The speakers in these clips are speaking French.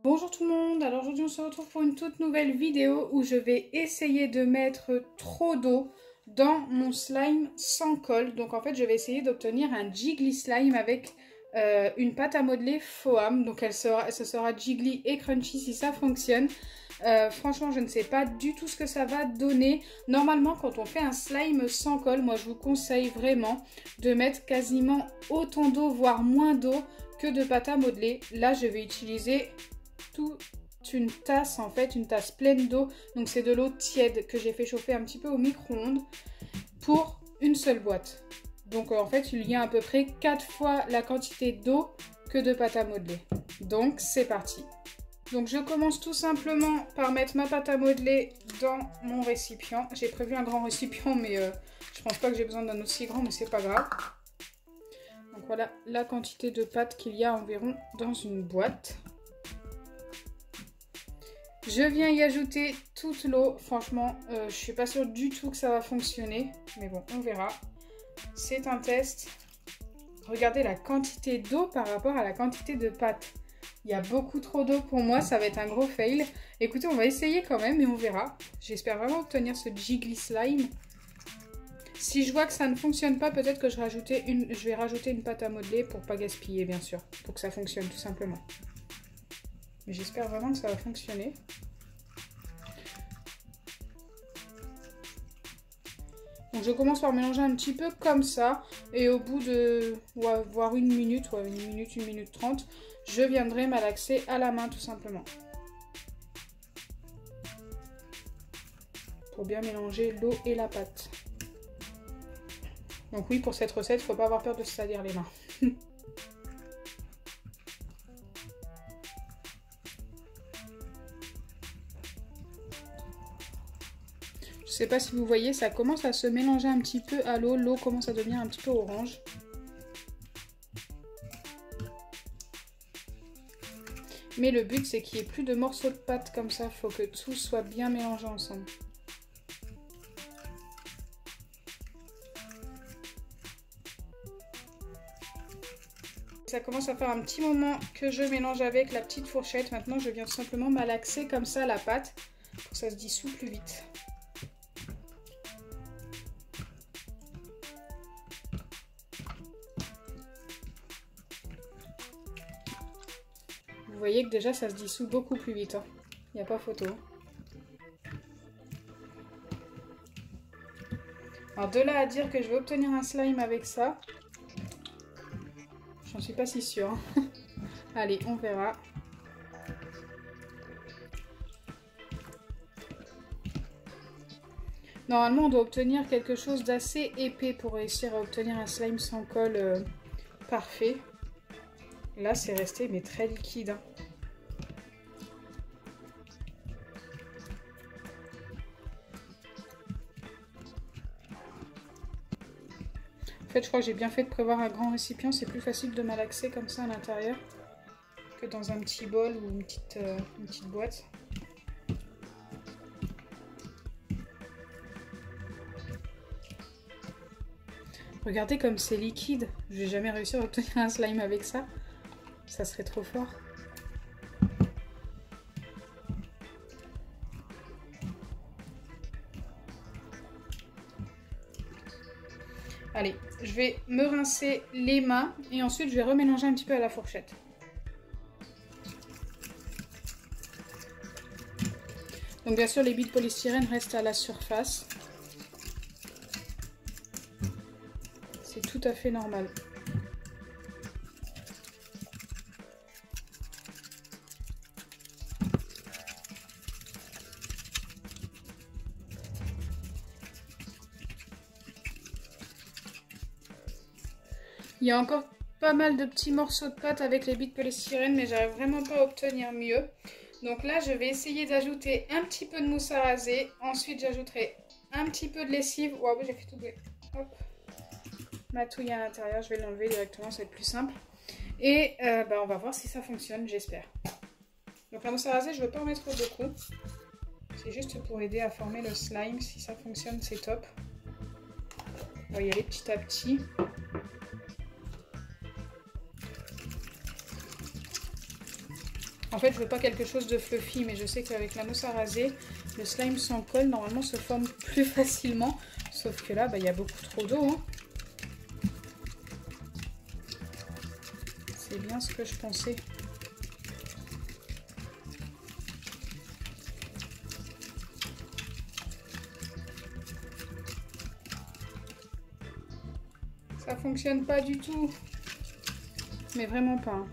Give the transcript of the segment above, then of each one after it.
Bonjour tout le monde, alors aujourd'hui on se retrouve pour une toute nouvelle vidéo où je vais essayer de mettre trop d'eau dans mon slime sans colle. Donc en fait je vais essayer d'obtenir un jiggly slime avec une pâte à modeler Foam. Donc ce sera jiggly et crunchy si ça fonctionne. Franchement je ne sais pas du tout ce que ça va donner. Normalement quand on fait un slime sans colle, moi je vous conseille vraiment de mettre quasiment autant d'eau voire moins d'eau que de pâte à modeler. Là je vais utiliser toute une tasse, en fait une tasse pleine d'eau, donc c'est de l'eau tiède que j'ai fait chauffer un petit peu au micro-ondes pour une seule boîte. Donc en fait il y a à peu près 4 fois la quantité d'eau que de pâte à modeler. Donc c'est parti. Donc je commence tout simplement par mettre ma pâte à modeler dans mon récipient. J'ai prévu un grand récipient mais je pense pas que j'ai besoin d'un aussi grand, mais c'est pas grave. Donc voilà la quantité de pâte qu'il y a environ dans une boîte. Je viens y ajouter toute l'eau. Franchement, je suis pas sûre du tout que ça va fonctionner. Mais bon, on verra. C'est un test. Regardez la quantité d'eau par rapport à la quantité de pâte. Il y a beaucoup trop d'eau pour moi. Ça va être un gros fail. Écoutez, on va essayer quand même et on verra. J'espère vraiment obtenir ce jiggly slime. Si je vois que ça ne fonctionne pas, peut-être que je vais rajouter une pâte à modeler pour pas gaspiller, bien sûr. Pour que ça fonctionne tout simplement. Mais j'espère vraiment que ça va fonctionner. Donc je commence par mélanger un petit peu comme ça. Et au bout de voire une minute 30, je viendrai malaxer à la main tout simplement. Pour bien mélanger l'eau et la pâte. Donc oui, pour cette recette, il ne faut pas avoir peur de se salir les mains. Je sais pas si vous voyez, ça commence à se mélanger un petit peu à l'eau. L'eau commence à devenir un petit peu orange. Mais le but, c'est qu'il n'y ait plus de morceaux de pâte comme ça. Il faut que tout soit bien mélangé ensemble. Ça commence à faire un petit moment que je mélange avec la petite fourchette. Maintenant, je viens tout simplement malaxer comme ça la pâte pour que ça se dissout plus vite. Vous voyez que déjà ça se dissout beaucoup plus vite, hein. Il n'y a pas photo. Alors de là à dire que je vais obtenir un slime avec ça, j'en suis pas si sûre, hein. Allez, on verra. Normalement on doit obtenir quelque chose d'assez épais pour réussir à obtenir un slime sans colle parfait. Là c'est resté mais très liquide, hein. En fait je crois que j'ai bien fait de prévoir un grand récipient, c'est plus facile de malaxer comme ça à l'intérieur que dans un petit bol ou une petite boîte. Regardez comme c'est liquide. Je vais jamais réussir à obtenir un slime avec ça. Ça serait trop fort. Allez, je vais me rincer les mains et ensuite je vais remélanger un petit peu à la fourchette. Donc bien sûr les billes de polystyrène restent à la surface. C'est tout à fait normal. Il y a encore pas mal de petits morceaux de pâte avec les billes de polystyrène, mais j'arrive vraiment pas à obtenir mieux. Donc là, je vais essayer d'ajouter un petit peu de mousse à raser. Ensuite, j'ajouterai un petit peu de lessive. Waouh, j'ai fait tout doué. Hop. Ma touille à l'intérieur, je vais l'enlever directement, ça va être plus simple. Et on va voir si ça fonctionne, j'espère. Donc la mousse à raser, je ne veux pas en mettre beaucoup. C'est juste pour aider à former le slime. Si ça fonctionne, c'est top. On va y aller petit à petit. En fait, je veux pas quelque chose de fluffy, mais je sais qu'avec la mousse à raser, le slime sans colle, normalement, se forme plus facilement. Sauf que là, bah, y a beaucoup trop d'eau. Hein. C'est bien ce que je pensais. Ça fonctionne pas du tout. Mais vraiment pas. Hein.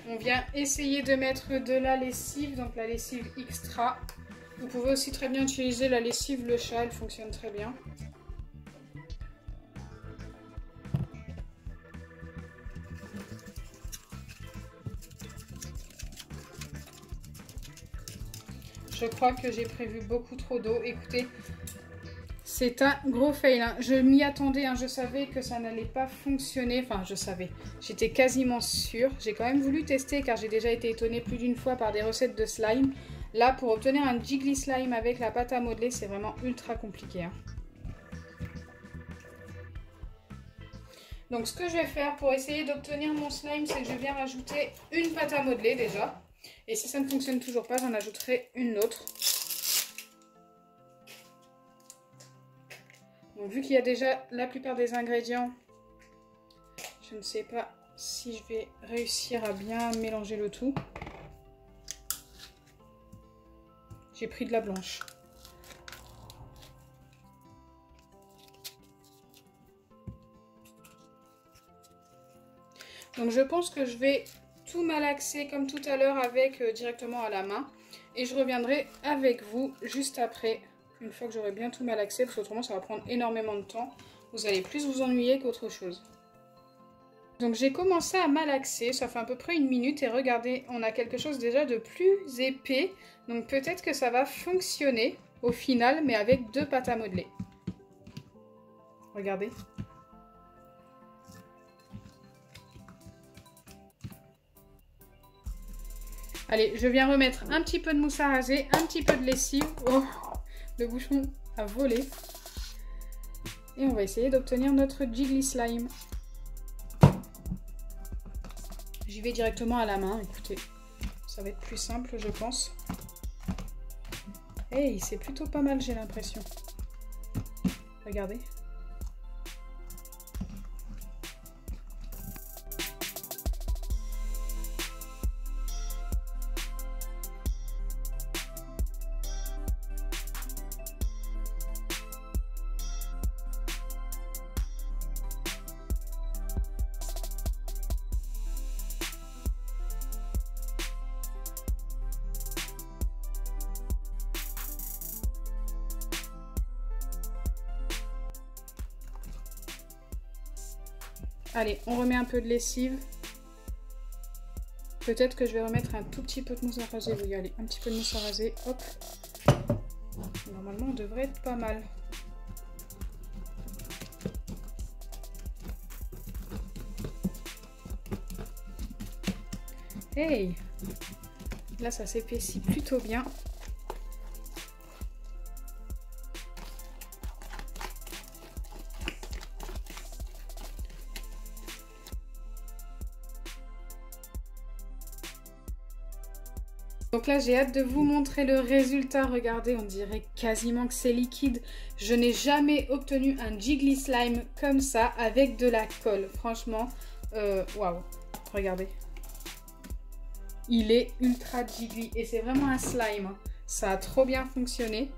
On vient essayer de mettre de la lessive, donc la lessive extra. Vous pouvez aussi très bien utiliser la lessive Le Chat, elle fonctionne très bien. Je crois que j'ai prévu beaucoup trop d'eau. Écoutez, c'est un gros fail. Hein. Je m'y attendais, hein. Je savais que ça n'allait pas fonctionner. Enfin, je savais. J'étais quasiment sûre. J'ai quand même voulu tester car j'ai déjà été étonnée plus d'une fois par des recettes de slime. Là, pour obtenir un jiggly slime avec la pâte à modeler, c'est vraiment ultra compliqué. Hein. Donc, ce que je vais faire pour essayer d'obtenir mon slime, c'est que je viens rajouter une pâte à modeler déjà. Et si ça ne fonctionne toujours pas, j'en ajouterai une autre. Donc, vu qu'il y a déjà la plupart des ingrédients, je ne sais pas si je vais réussir à bien mélanger le tout. J'ai pris de la blanche. Donc je pense que je vais tout malaxer comme tout à l'heure avec directement à la main. Et je reviendrai avec vous juste après, une fois que j'aurai bien tout malaxé, parce qu'autrement ça va prendre énormément de temps. Vous allez plus vous ennuyer qu'autre chose. Donc j'ai commencé à malaxer, ça fait à peu près 1 minute et regardez, on a quelque chose déjà de plus épais. Donc peut-être que ça va fonctionner au final, mais avec 2 pâtes à modeler. Regardez. Allez, je viens remettre un petit peu de mousse à raser, un petit peu de lessive. Oh, le bouchon a volé. Et on va essayer d'obtenir notre jiggly slime. J'y vais directement à la main, écoutez. Ça va être plus simple, je pense. Hey, c'est plutôt pas mal, j'ai l'impression. Regardez. Allez, on remet un peu de lessive. Peut-être que je vais remettre un tout petit peu de mousse à raser. Oui, allez, un petit peu de mousse à raser. Hop. Normalement, on devrait être pas mal. Hey! Là, ça s'épaissit plutôt bien. Donc là, j'ai hâte de vous montrer le résultat. Regardez, on dirait quasiment que c'est liquide. Je n'ai jamais obtenu un jiggly slime comme ça avec de la colle. Franchement, waouh. Regardez. Il est ultra jiggly et c'est vraiment un slime. Ça a trop bien fonctionné.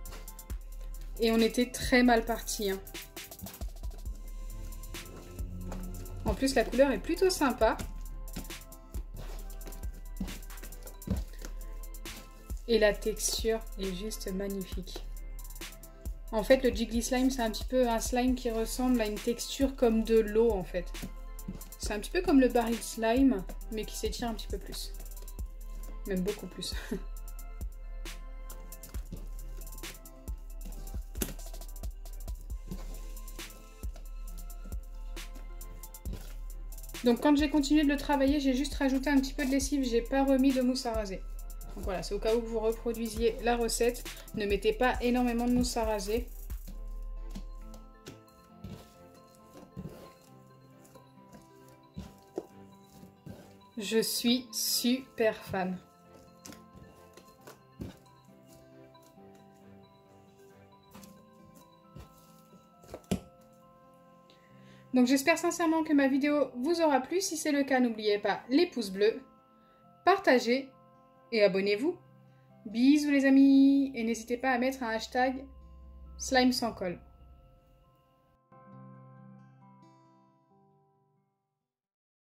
Et on était très mal parti. Hein. En plus, la couleur est plutôt sympa. Et la texture est juste magnifique. En fait, le jiggly slime, c'est un petit peu un slime qui ressemble à une texture comme de l'eau, en fait. C'est un petit peu comme le baril slime, mais qui s'étire un petit peu plus. Même beaucoup plus. Donc quand j'ai continué de le travailler, j'ai juste rajouté un petit peu de lessive, j'ai pas remis de mousse à raser. Donc voilà, c'est au cas où vous reproduisiez la recette. Ne mettez pas énormément de mousse à raser. Je suis super fan. Donc j'espère sincèrement que ma vidéo vous aura plu. Si c'est le cas, n'oubliez pas les pouces bleus, partagez et abonnez-vous. Bisous les amis et n'hésitez pas à mettre un hashtag slime sans colle.